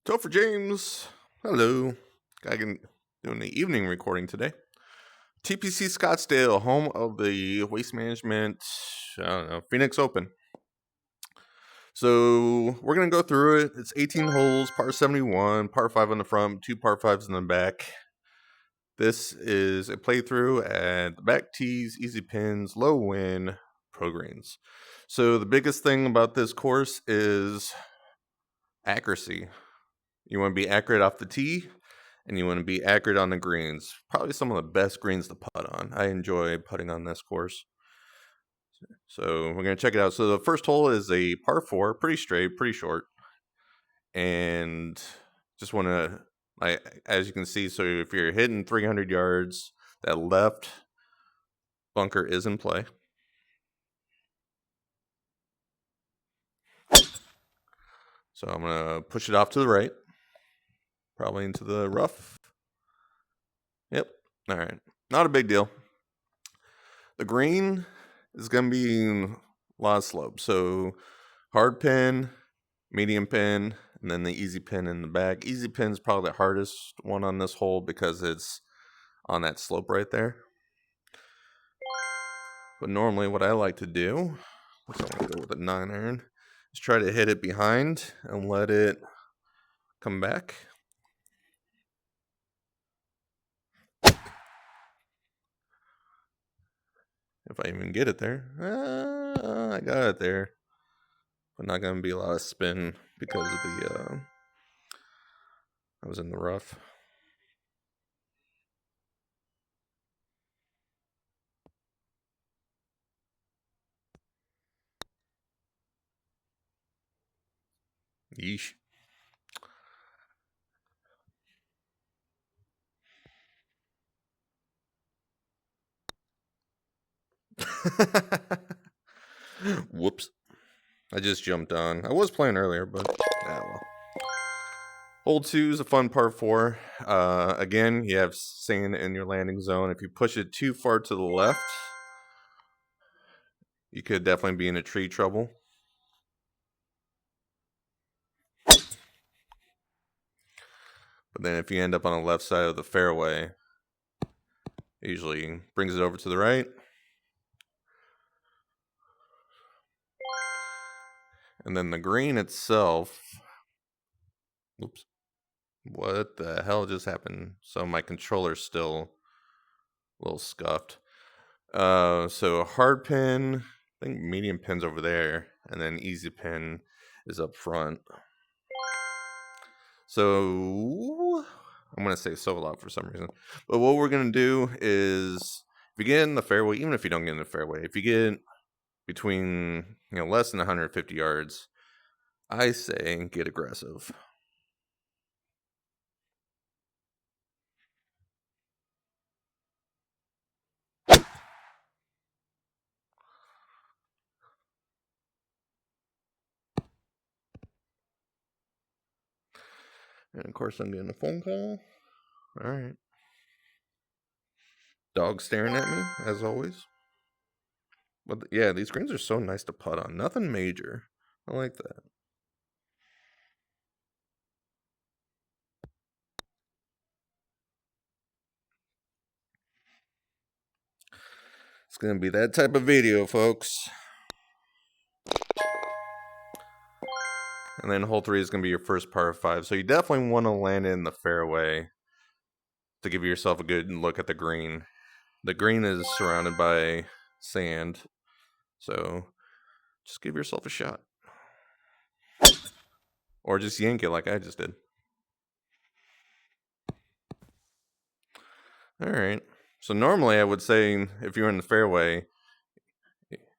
Topher James, hello. Doing the evening recording today. TPC Scottsdale, home of the Waste Management, Phoenix Open. So we're going to go through it. It's 18 holes, par 71, par 5 on the front, 2 par 5s in the back. This is a playthrough at the back tees, easy pins, low wind, pro greens. So the biggest thing about this course is accuracy. You want to be accurate off the tee, and you want to be accurate on the greens. Probably some of the best greens to putt on. I enjoy putting on this course. So we're going to check it out. So the first hole is a par 4, pretty straight, pretty short. And just want to, as you can see, so if you're hitting 300 yards, that left bunker is in play. So I'm going to push it off to the right. Probably into the rough. Yep. All right. Not a big deal. The green is going to be a lot of slope. So hard pin, medium pin, and then the easy pin in the back. Easy pin is probably the hardest one on this hole because it's on that slope right there. But normally what I like to do, so I'm going to go with a 9-iron, is try to hit it behind and let it come back. If I even get it there. I got it there. But not going to be a lot of spin because of the, I was in the rough. Yeesh. Whoops. I just jumped on. I was playing earlier, but well. Hole 2 is a fun par 4. Again, you have sand in your landing zone. If you push it too far to the left, you could definitely be in a tree trouble. But then if you end up on the left side of the fairway, it usually brings it over to the right. And then the green itself, oops, what the hell just happened? So my controller's still a little scuffed. So hard pin, I think medium pin's over there, and then easy pin is up front. So I'm going to say so a lot for some reason. But what we're going to do is, if you get in the fairway, even if you don't get in the fairway, if you get between less than 150 yards, I say get aggressive. And of course, I'm getting a phone call. All right. Dog staring at me, as always. But yeah, these greens are so nice to putt on. Nothing major. I like that. It's going to be that type of video, folks. And then hole 3 is going to be your first par 5. So you definitely want to land in the fairway to give yourself a good look at the green. The green is surrounded by sand. So just give yourself a shot. Or just yank it like I just did. All right. So normally I would say if you're in the fairway,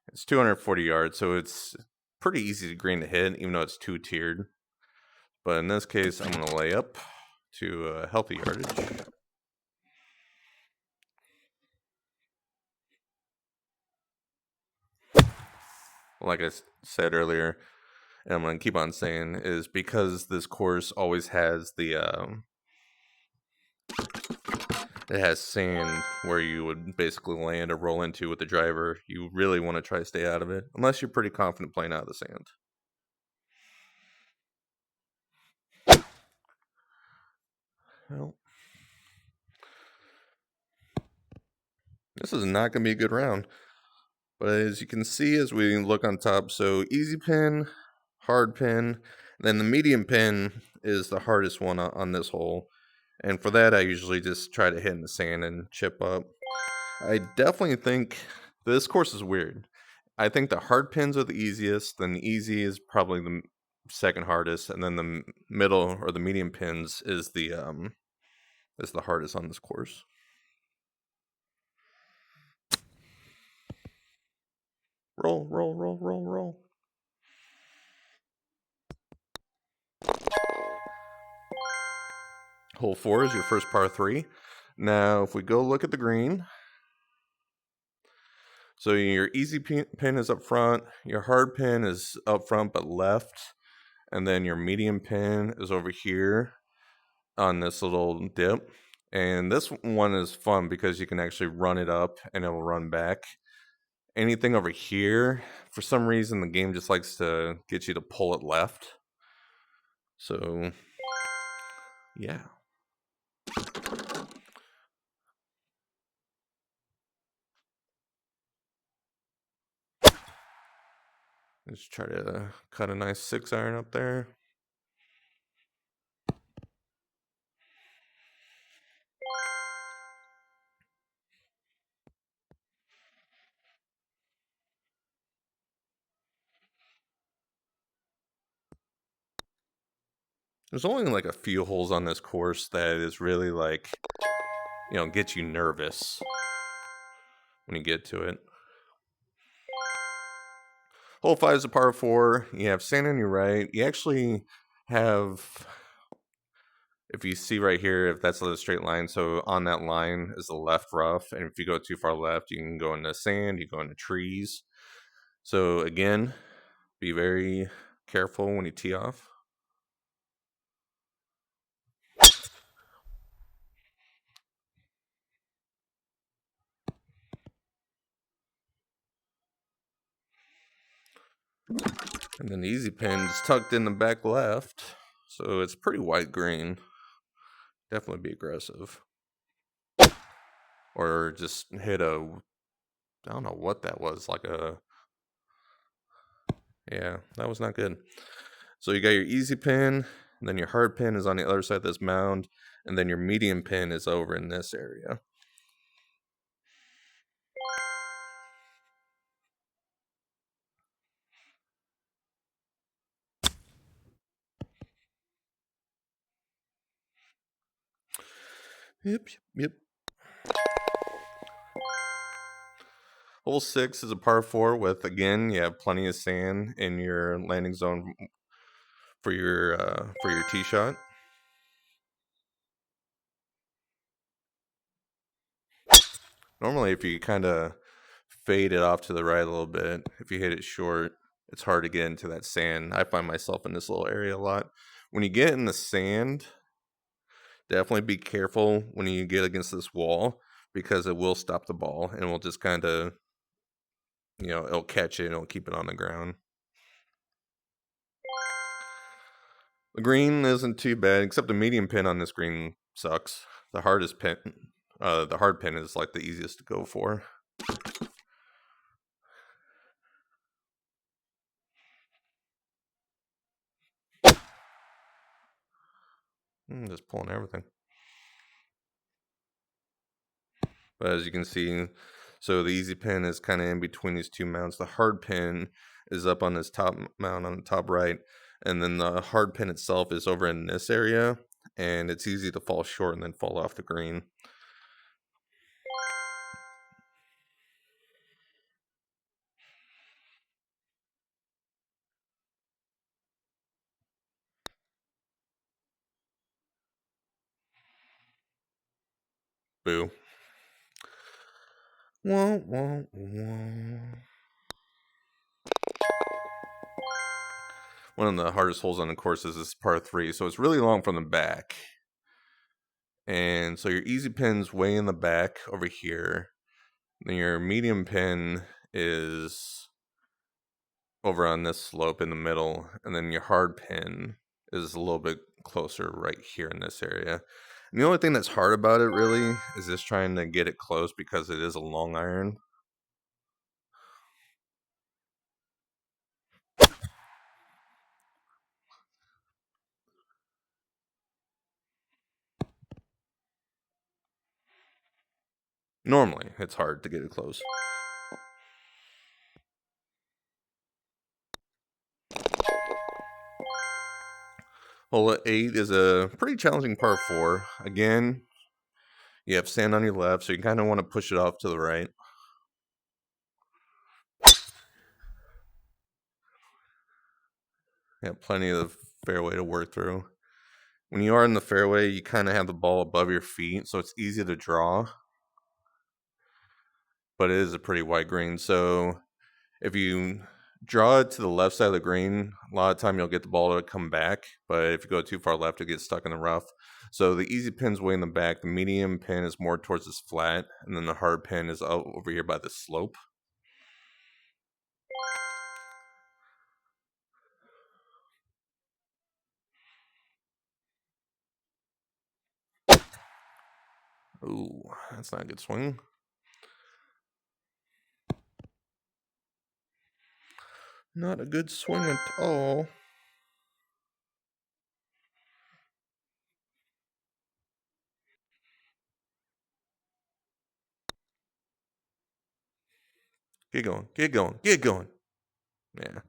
it's 240 yards. So it's pretty easy to green to hit, even though it's 2-tiered. But in this case, I'm going to lay up to a healthy yardage. Like I said earlier, and I'm going to keep on saying, is because this course always has the, it has sand where you would basically land or roll into with the driver. You really want to try to stay out of it, unless you're pretty confident playing out of the sand. Well, this is not going to be a good round. But as you can see, as we look on top, so easy pin, hard pin, then the medium pin is the hardest one on this hole. And for that, I usually just try to hit in the sand and chip up. I definitely think this course is weird. I think the hard pins are the easiest, then the easy is probably the second hardest, and then the middle or the medium pins is the hardest on this course. Roll, roll, roll, roll, roll. Hole 4 is your first par 3. Now, if we go look at the green, so your easy pin is up front, your hard pin is up front but left, and then your medium pin is over here on this little dip. And this one is fun because you can actually run it up and it will run back. Anything over here, for some reason, the game just likes to get you to pull it left. So, yeah. Just try to cut a nice 6-iron up there. There's only like a few holes on this course that is really like, gets you nervous when you get to it. Hole 5 is a par 4. You have sand on your right. You actually have, if you see right here, if that's a straight line, so on that line is the left rough. And if you go too far left, you can go into sand, you go into trees. So again, be very careful when you tee off. And then the easy pin is tucked in the back left, so it's pretty white green. Definitely be aggressive. Or just hit a, I don't know what that was, yeah, that was not good. So you got your easy pin, and then your hard pin is on the other side of this mound, and then your medium pin is over in this area. Yep. Hole 6 is a par 4 with, again, you have plenty of sand in your landing zone for your tee shot. Normally, if you kind of fade it off to the right a little bit, if you hit it short, it's hard to get into that sand. I find myself in this little area a lot. When you get in the sand, definitely be careful when you get against this wall because it will stop the ball and will just kind of, it'll catch it and it'll keep it on the ground. The green isn't too bad, except the medium pin on this green sucks. The hard pin is like the easiest to go for. Just pulling everything. But as you can see, so the easy pin is kind of in between these two mounts. The hard pin is up on this top mount on the top right. And then the hard pin itself is over in this area. And it's easy to fall short and then fall off the green. Boo. Wah, wah, wah. One of the hardest holes on the course is this par 3, so it's really long from the back. And so your easy pin's way in the back over here. Then your medium pin is over on this slope in the middle, and then your hard pin is a little bit closer right here in this area. And the only thing that's hard about it really is just trying to get it close because it is a long iron. Normally, it's hard to get it close. Hole 8 is a pretty challenging par 4. Again, you have sand on your left, so you kind of want to push it off to the right. You have plenty of fairway to work through. When you are in the fairway, you kind of have the ball above your feet, so it's easy to draw. But it is a pretty wide green, so if you draw it to the left side of the green, a lot of time you'll get the ball to come back. But if you go too far left, it gets stuck in the rough. So the easy pin's way in the back. The medium pin is more towards this flat, and then the hard pin is over here by the slope. Ooh, that's not a good swing. Not a good swing at all. Get going, get going, get going. Yeah.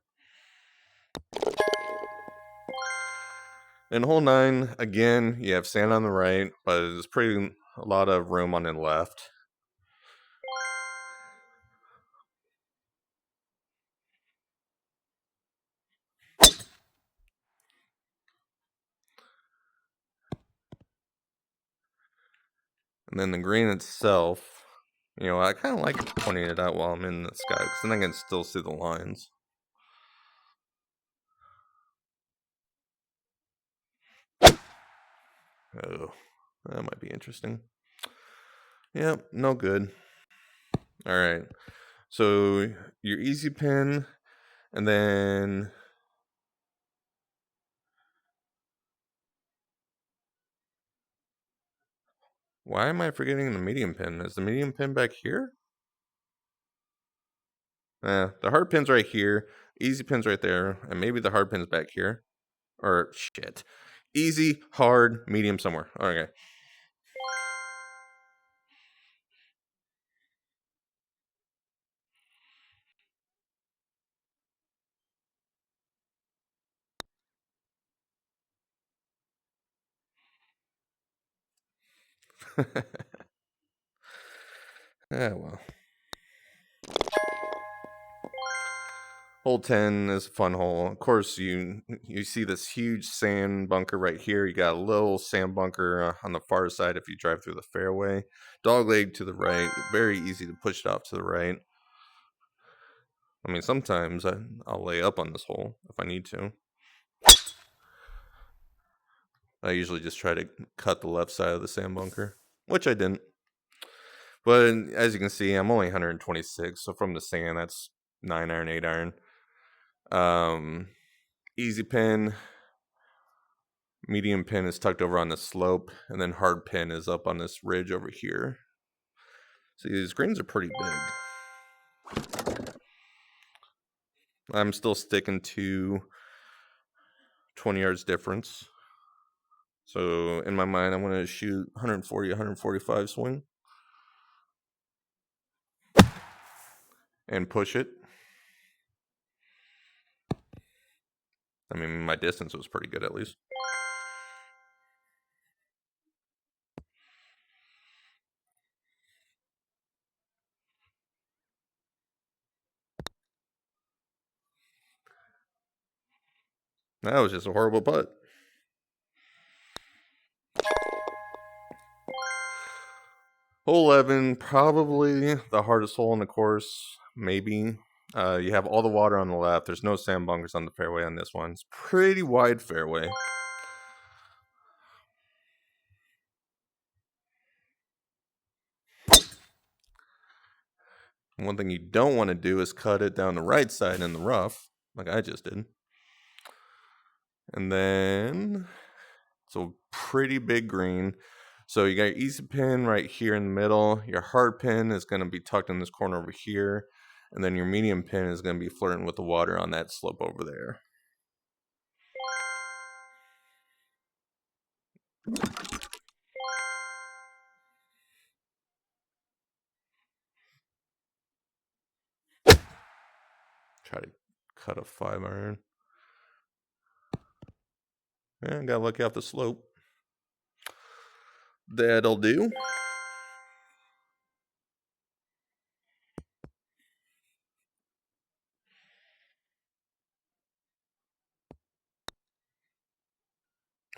In hole 9, again, you have sand on the right, but there's pretty a lot of room on the left. And then the green itself, I kind of like pointing it out while I'm in the sky, because then I can still see the lines. Oh, that might be interesting. Yep, no good. All right. So your easy pin, and then why am I forgetting the medium pin? Is the medium pin back here? The hard pin's right here. Easy pin's right there, and maybe the hard pin's back here. Or shit. Easy, hard, medium somewhere. Okay. Well. Hole 10 is a fun hole. Of course, you see this huge sand bunker right here. You got a little sand bunker on the far side if you drive through the fairway. Dogleg to the right. Very easy to push it off to the right. I mean, sometimes I'll lay up on this hole if I need to. I usually just try to cut the left side of the sand bunker, which I didn't. But as you can see, I'm only 126, so from the sand, that's 9 iron, 8 iron. Easy pin, medium pin is tucked over on the slope, and then hard pin is up on this ridge over here. See, these greens are pretty big. I'm still sticking to 20 yards difference. So in my mind, I'm going to shoot 140, 145 swing. And push it. I mean, my distance was pretty good at least. That was just a horrible putt. Hole 11, probably the hardest hole on the course, maybe. You have all the water on the left. There's no sand bunkers on the fairway on this one. It's pretty wide fairway. One thing you don't want to do is cut it down the right side in the rough, like I just did. And then it's a pretty big green. So you got your easy pin right here in the middle. Your hard pin is going to be tucked in this corner over here. And then your medium pin is going to be flirting with the water on that slope over there. Try to cut a 5-iron. And got lucky off the slope. That'll do.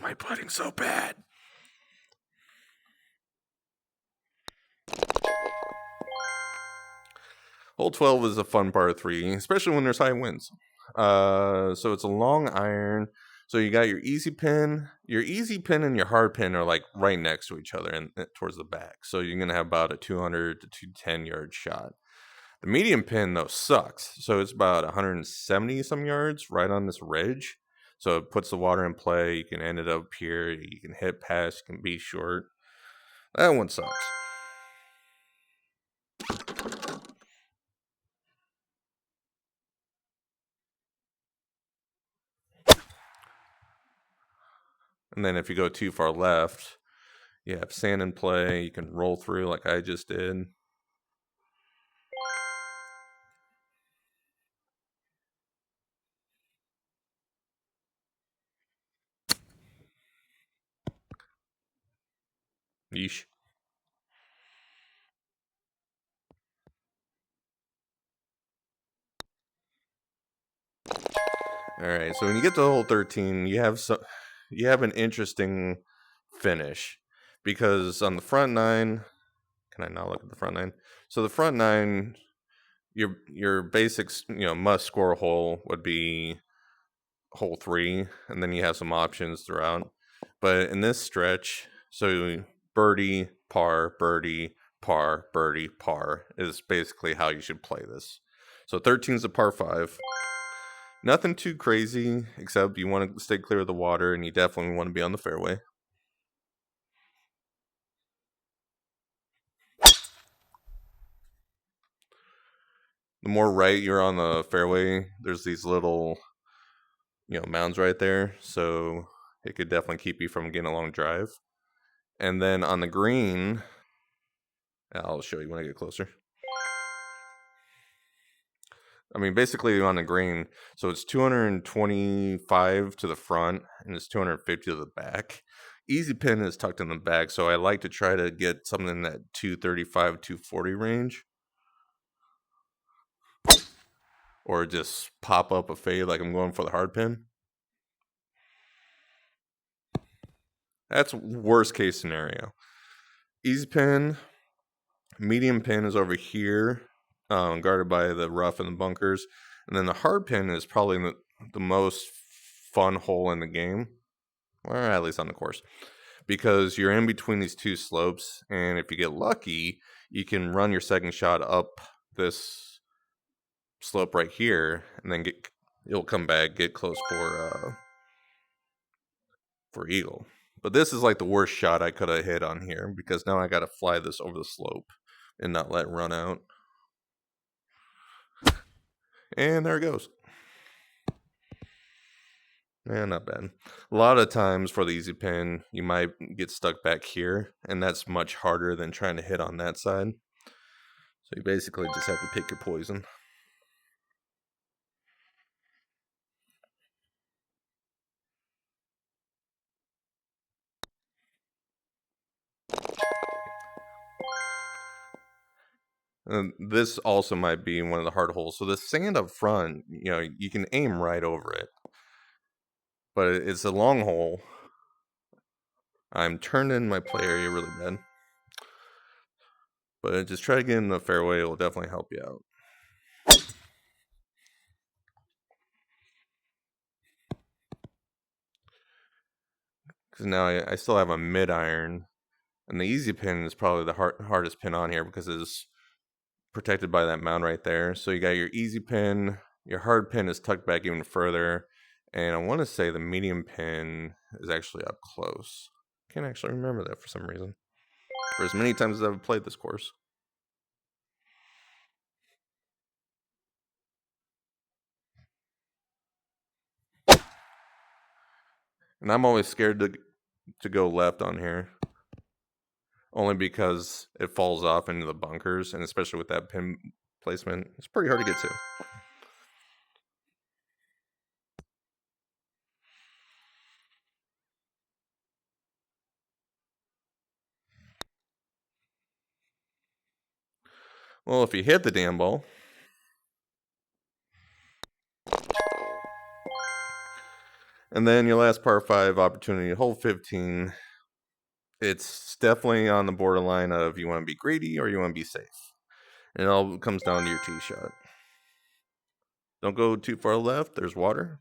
My putting's so bad. Hole 12 is a fun par 3, especially when there's high winds. So it's a long iron. So you got your easy pin. Your easy pin and your hard pin are like right next to each other and towards the back. So you're going to have about a 200 to 210 yard shot. The medium pin, though, sucks. So it's about 170 some yards right on this ridge. So it puts the water in play. You can end it up here. You can hit past. You can be short. That one sucks. And then if you go too far left, you have sand in play. You can roll through like I just did. Yeesh. All right, so when you get to hole 13, you have an interesting finish because on the front 9, can I not look at the front 9? So the front 9, your basics, must score hole would be hole 3, and then you have some options throughout. But in this stretch, so birdie, par, birdie, par, birdie, par is basically how you should play this. So 13 is a par 5. Nothing too crazy, except you want to stay clear of the water, and you definitely want to be on the fairway. The more right you're on the fairway, there's these little, mounds right there, so it could definitely keep you from getting a long drive. And then on the green, I'll show you when I get closer. I mean, basically on the green, so it's 225 to the front and it's 250 to the back. Easy pin is tucked in the back, so I like to try to get something in that 235, 240 range. Or just pop up a fade like I'm going for the hard pin. That's worst case scenario. Easy pin, medium pin is over here, guarded by the rough and the bunkers. And then the hard pin is probably the most fun hole in the game, or at least on the course, because you're in between these two slopes. And if you get lucky, you can run your second shot up this slope right here, and then you'll come back, get close for eagle. But this is like the worst shot I could have hit on here because now I got to fly this over the slope and not let it run out. And there it goes. Yeah, not bad. A lot of times for the easy pin, you might get stuck back here, and that's much harder than trying to hit on that side. So you basically just have to pick your poison. And this also might be one of the hard holes. So the sand up front, you can aim right over it. But it's a long hole. I'm turning my play area really bad. But just try to get in the fairway. It will definitely help you out. Because now I still have a mid iron. And the easy pin is probably the hardest pin on here because it's protected by that mound right there. So you got your easy pin. Your hard pin is tucked back even further. And I want to say the medium pin is actually up close. Can't actually remember that for some reason. for as many times as I've played this course. And I'm always scared to go left on here, only because it falls off into the bunkers, and especially with that pin placement, it's pretty hard to get to. Well, if you hit the damn ball, and then your last par 5 opportunity, hole 15, it's definitely on the borderline of you want to be greedy or you want to be safe. And it all comes down to your tee shot. Don't go too far left. There's water.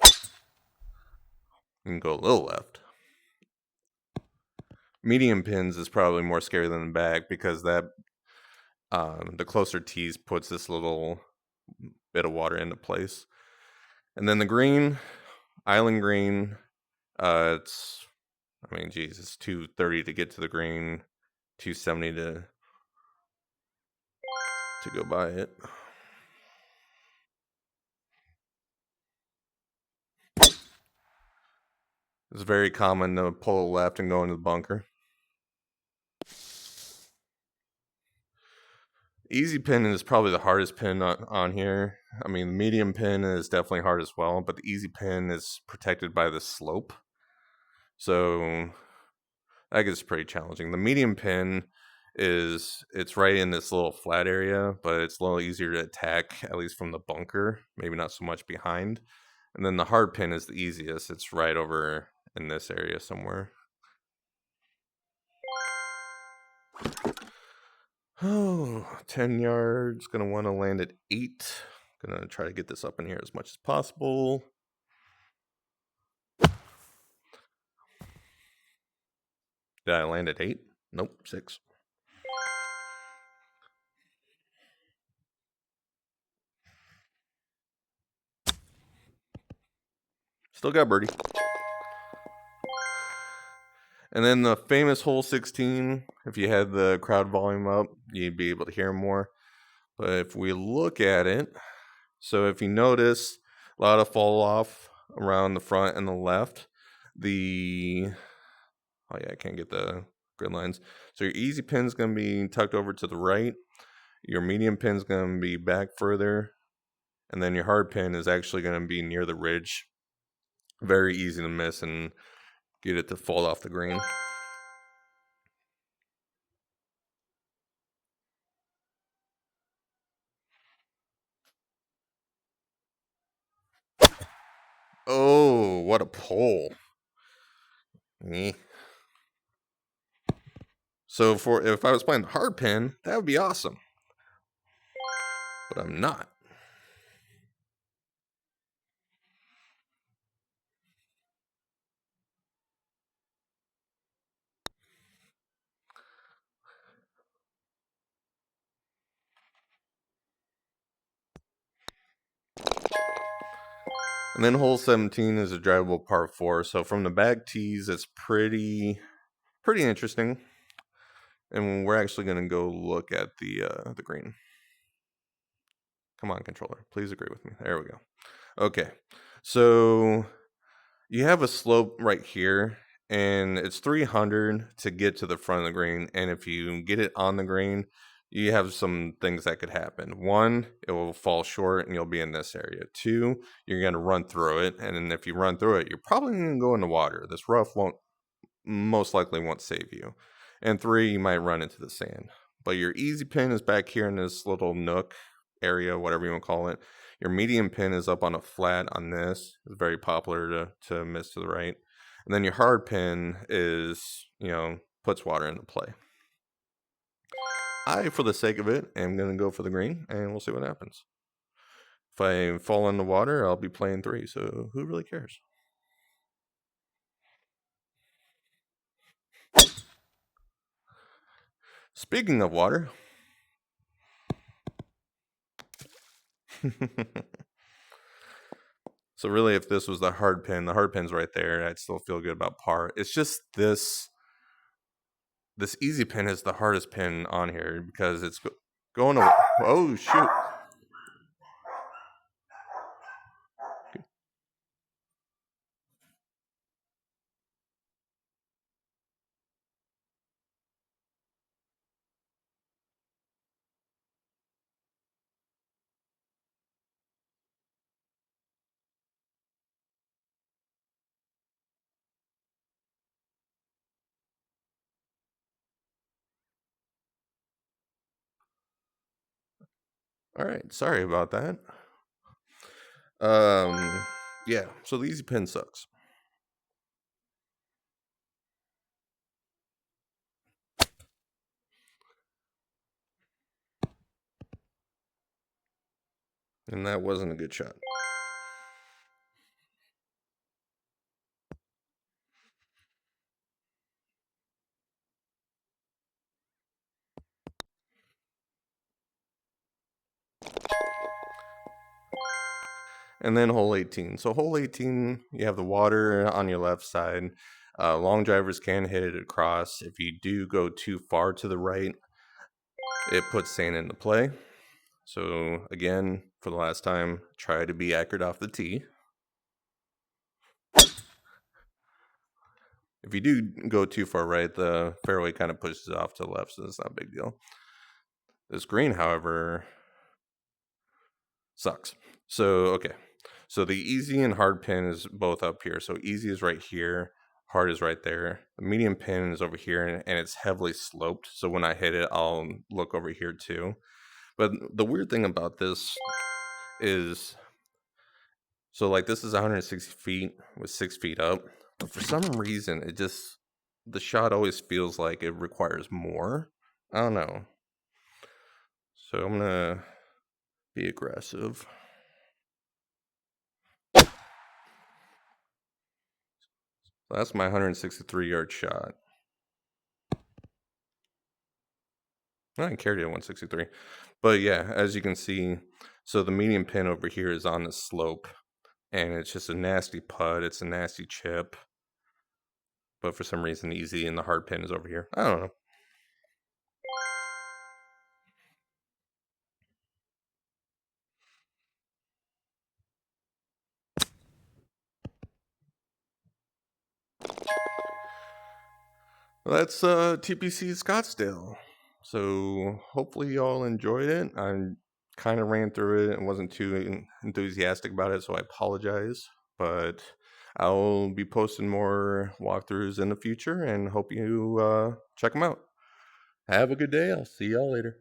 You can go a little left. Medium pins is probably more scary than the back because that the closer tees puts this little bit of water into place. And then the green, island green, it's, I mean, geez, it's 230 to get to the green, 270 to go by it. It's very common to pull left and go into the bunker. Easy pin is probably the hardest pin on here. I mean, the medium pin is definitely hard as well, but the easy pin is protected by the slope. So that gets pretty challenging. The medium pin it's right in this little flat area, but it's a little easier to attack, at least from the bunker, maybe not so much behind. And then the hard pin is the easiest. It's right over in this area somewhere. Oh, 10 yards. Gonna want to land at 8. Gonna try to get this up in here as much as possible. Did I land at 8? Nope, 6. Still got birdie. And then the famous hole 16, if you had the crowd volume up, you'd be able to hear more. But if we look at it, so if you notice, a lot of fall off around the front and the left. Oh yeah, I can't get the grid lines. So your easy pin's going to be tucked over to the right. Your medium pin's going to be back further. And then your hard pin is actually going to be near the ridge. Very easy to miss and get it to fall off the green. Oh, what a pull. So if I was playing the hard pin, that would be awesome. But I'm not. And then hole 17 is a drivable par 4. So from the back tees, it's pretty interesting. And we're actually going to go look at the green. Come on, controller. Please agree with me. There we go. Okay. So you have a slope right here, and it's 300 to get to the front of the green. And if you get it on the green, you have some things that could happen. One, it will fall short and you'll be in this area. Two, you're going to run through it. And then if you run through it, you're probably going to go in the water. This rough most likely won't save you. And 3, you might run into the sand. But your easy pin is back here in this little nook area, whatever you want to call it. Your medium pin is up on a flat on this. It's very popular to miss to the right. And then your hard pin is, puts water into play. I, for the sake of it, am going to go for the green, and we'll see what happens. If I fall in the water, I'll be playing 3, so who really cares? Speaking of water, So really, if this was the hard pin's right there. I'd still feel good about par. It's just this easy pin is the hardest pin on here because it's going to. Oh shoot! All right, sorry about that. Um, yeah. So the easy pin sucks. And that wasn't a good shot. And then hole 18. So hole 18, you have the water on your left side. Long drivers can hit it across. If you do go too far to the right, it puts sand into play. So again, for the last time, try to be accurate off the tee. If you do go too far right, the fairway kind of pushes off to the left, so it's not a big deal. This green, however, sucks. So, okay. So the easy and hard pin is both up here. So easy is right here, hard is right there. The medium pin is over here, and it's heavily sloped. So when I hit it, I'll look over here too. But the weird thing about this is, so like this is 160 feet with 6 feet up. But for some reason, the shot always feels like it requires more. I don't know. So I'm going to be aggressive. So that's my 163-yard shot. I carried it at 163. But yeah, as you can see, so the medium pin over here is on the slope, and it's just a nasty putt. It's a nasty chip. But for some reason, easy and the hard pin is over here. I don't know. Well, that's TPC Scottsdale. So hopefully y'all enjoyed it. I kind of ran through it and wasn't too enthusiastic about it, so I apologize. But I'll be posting more walkthroughs in the future and hope you check them out. Have a good day. I'll see y'all later.